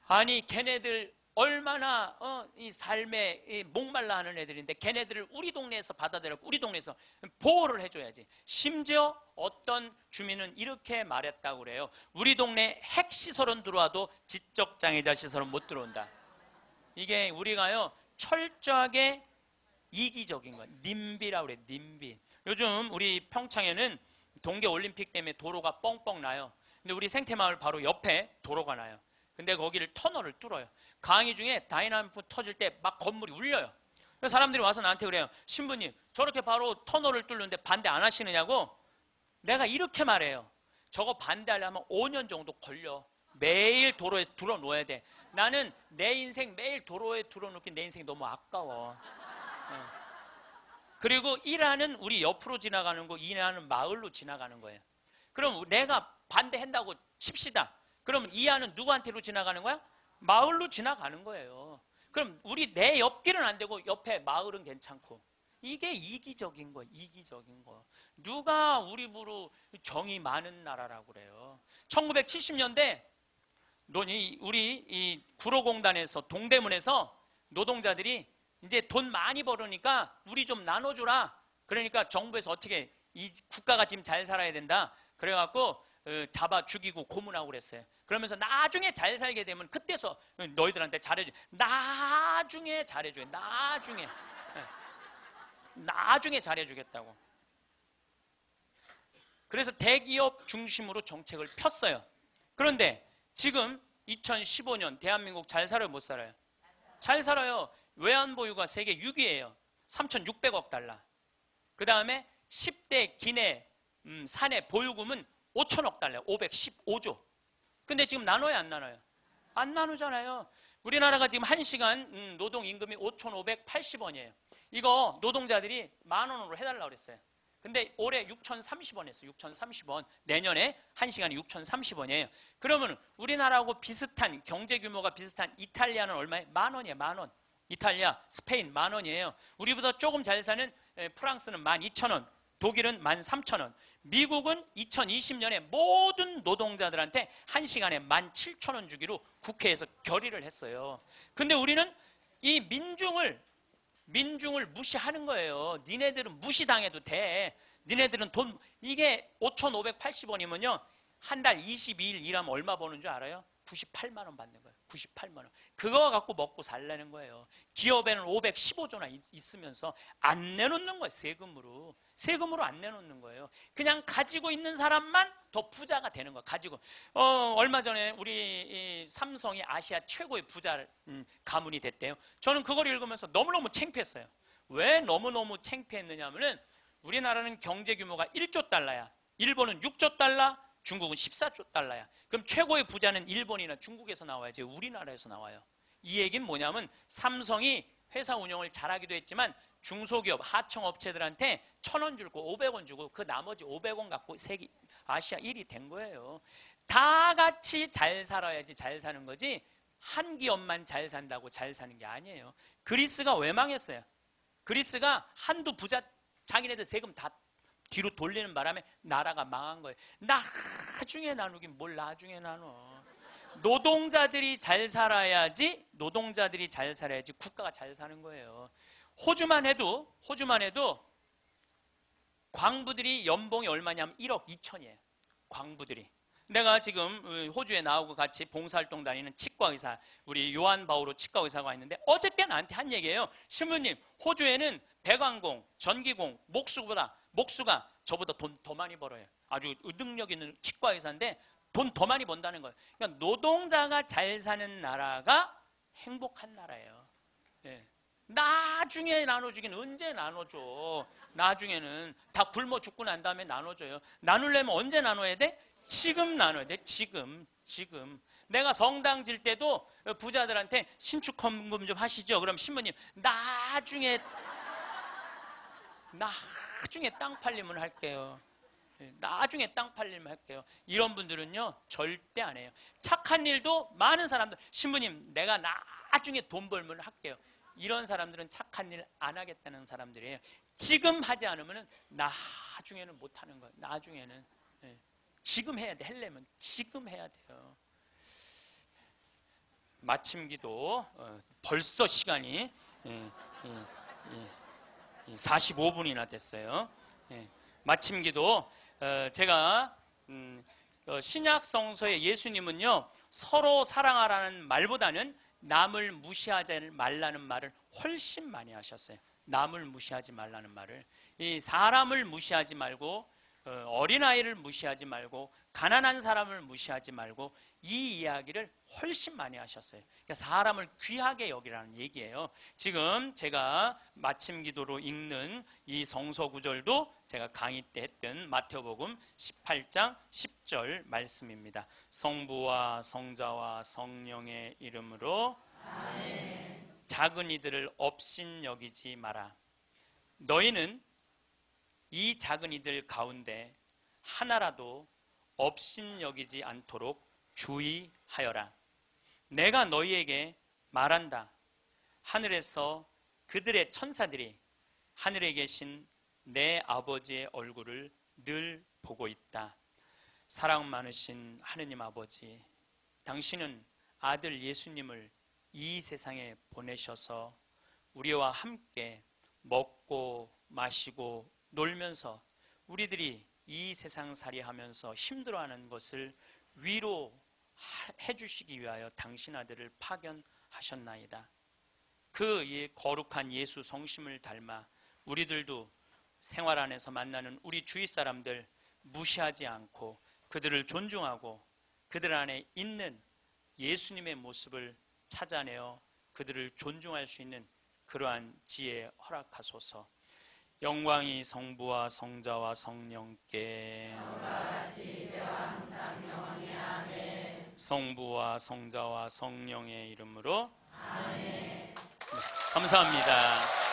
아니 걔네들 얼마나 이 삶에 목말라 하는 애들인데 걔네들을 우리 동네에서 받아들여 우리 동네에서 보호를 해줘야지. 심지어 어떤 주민은 이렇게 말했다고 그래요. 우리 동네 핵시설은 들어와도 지적장애자 시설은 못 들어온다. 이게 우리가요 철저하게 이기적인 거야. 님비라고 그래. 님비. 요즘 우리 평창에는 동계올림픽 때문에 도로가 뻥뻥 나요. 근데 우리 생태마을 바로 옆에 도로가 나요. 근데 거기를 터널을 뚫어요. 강의 중에 다이나믹 터질 때 막 건물이 울려요. 그래서 사람들이 와서 나한테 그래요. 신부님 저렇게 바로 터널을 뚫는데 반대 안 하시느냐고. 내가 이렇게 말해요. 저거 반대하려면 5년 정도 걸려. 매일 도로에 들어놓아야 돼. 나는 내 인생 매일 도로에 들어놓기 내 인생이 너무 아까워. 그리고 일하는 우리 옆으로 지나가는 거, 일하는 마을로 지나가는 거예요. 그럼 내가 반대한다고 칩시다. 그럼 이 안은 누구한테로 지나가는 거야? 마을로 지나가는 거예요. 그럼 내 옆길은 안 되고 옆에 마을은 괜찮고. 이게 이기적인 거예요. 이기적인 거. 누가 우리 부로 정이 많은 나라라고 그래요. 1970년대 우리 이 구로공단에서 동대문에서 노동자들이 이제 돈 많이 벌으니까 우리 좀 나눠주라. 그러니까 정부에서 어떻게 이 국가가 지금 잘 살아야 된다. 그래갖고 잡아 죽이고 고문하고 그랬어요. 그러면서 나중에 잘 살게 되면 그때서 너희들한테 잘해줘. 나중에 잘해줘요. 나중에 잘해주겠다고. 그래서 대기업 중심으로 정책을 폈어요. 그런데 지금 2015년 대한민국 잘 살아요, 못 살아요? 잘 살아요. 외환보유가 세계 6위예요. 3,600억 달러. 그 다음에 10대 기내 사내 보유금은 5천억 달러, 515조. 근데 지금 나눠요, 안 나눠요? 안 나누잖아요. 우리나라가 지금 1시간 노동임금이 5,580원이에요. 이거 노동자들이 10,000원으로 해달라고 그랬어요. 근데 올해 6,030원 했어요. 6,030원. 내년에 1시간이 6,030원이에요. 그러면 우리나라하고 비슷한, 경제 규모가 비슷한 이탈리아는 얼마예요? 10,000원이에요. 10,000원. 이탈리아, 스페인 10,000원이에요. 우리보다 조금 잘 사는 프랑스는 12,000원. 독일은 13,000원. 미국은 2020년에 모든 노동자들한테 1시간에 17,000원 주기로 국회에서 결의를 했어요. 근데 우리는 이 민중을 무시하는 거예요. 니네들은 무시당해도 돼. 니네들은 돈, 이게 5,580원이면요. 한 달 22일 일하면 얼마 버는 줄 알아요? 98만 원 받는 거예요. 98만 원. 그거 갖고 먹고 살라는 거예요. 기업에는 515조나 있으면서 안 내놓는 거예요. 세금으로 안 내놓는 거예요. 그냥 가지고 있는 사람만 더 부자가 되는 거예요. 가지고 얼마 전에 우리 삼성이 아시아 최고의 부자 가문이 됐대요. 저는 그걸 읽으면서 너무너무 창피했어요. 왜 너무너무 창피했느냐 하면은 우리나라는 경제 규모가 1조 달러야. 일본은 6조 달러, 중국은 14조 달러야. 그럼 최고의 부자는 일본이나 중국에서 나와야지 우리나라에서 나와요. 이 얘기는 뭐냐면 삼성이 회사 운영을 잘하기도 했지만 중소기업, 하청업체들한테 1,000원 주고 500원 주고 그 나머지 500원 갖고 세계 아시아 1위 된 거예요. 다 같이 잘 살아야지 잘 사는 거지 한 기업만 잘 산다고 잘 사는 게 아니에요. 그리스가 왜 망했어요? 그리스가 한두 부자 자기네들 세금 다 뒤로 돌리는 바람에 나라가 망한 거예요. 나중에 나누긴 뭘 나중에 나눠. 노동자들이 잘 살아야지 국가가 잘 사는 거예요. 호주만 해도 광부들이 연봉이 얼마냐면 1억 2천이에요. 광부들이. 내가 지금 호주에 나오고 같이 봉사활동 다니는 치과의사, 우리 요한 바오로 치과의사가 있는데 어저께 나한테 한 얘기예요. 신부님, 호주에는 배관공, 전기공, 목수가 저보다 돈 더 많이 벌어요. 아주 능력 있는 치과의사인데 돈 더 많이 번다는 거예요. 그러니까 노동자가 잘 사는 나라가 행복한 나라예요. 예. 나중에 나눠주긴 언제 나눠줘. 나중에는 다 굶어 죽고 난 다음에 나눠줘요. 나누려면 언제 나눠야 돼? 지금 나눠야 돼. 지금. 내가 성당 질 때도 부자들한테 신축 헌금 좀 하시죠. 그럼 신부님 나중에 땅 팔리면 할게요. 나중에 땅 팔리면 할게요. 이런 분들은요 절대 안 해요. 착한 일도 많은 사람들, 신부님 내가 나중에 돈 벌면 할게요. 이런 사람들은 착한 일 안 하겠다는 사람들이에요. 지금 하지 않으면 나중에는 못 하는 거예요. 나중에는 지금 해야 돼. 하려면 지금 해야 돼요. 마침 기도 벌써 시간이 45분이나 됐어요. 마침 기도 제가 신약 성서의 예수님은요 서로 사랑하라는 말보다는 남을 무시하지 말라는 말을 훨씬 많이 하셨어요. 남을 무시하지 말라는 말을. 이 사람을 무시하지 말고 어린아이를 무시하지 말고 가난한 사람을 무시하지 말고 이 이야기를 훨씬 많이 하셨어요. 그러니까 사람을 귀하게 여기라는 얘기예요. 지금 제가 마침 기도로 읽는 이 성서 구절도 제가 강의 때 했던 마태복음 18장 10절 말씀입니다. 성부와 성자와 성령의 이름으로 아멘. 작은 이들을 업신여기지 마라. 너희는 이 작은 이들 가운데 하나라도 업신여기지 않도록 주의하여라. 내가 너희에게 말한다. 하늘에서 그들의 천사들이 하늘에 계신 내 아버지의 얼굴을 늘 보고 있다. 사랑 많으신 하느님 아버지, 당신은 아들 예수님을 이 세상에 보내셔서 우리와 함께 먹고 마시고 놀면서 우리들이 이 세상살이 하면서 힘들어하는 것을 위로해 주시기 위하여 당신 아들을 파견하셨나이다. 그 거룩한 예수 성심을 닮아 우리들도 생활 안에서 만나는 우리 주위 사람들 무시하지 않고 그들을 존중하고 그들 안에 있는 예수님의 모습을 찾아내어 그들을 존중할 수 있는 그러한 지혜 허락하소서. 영광이 성부와 성자와 성령께 성부와 성자와 성령의 이름으로 아멘. 네, 감사합니다.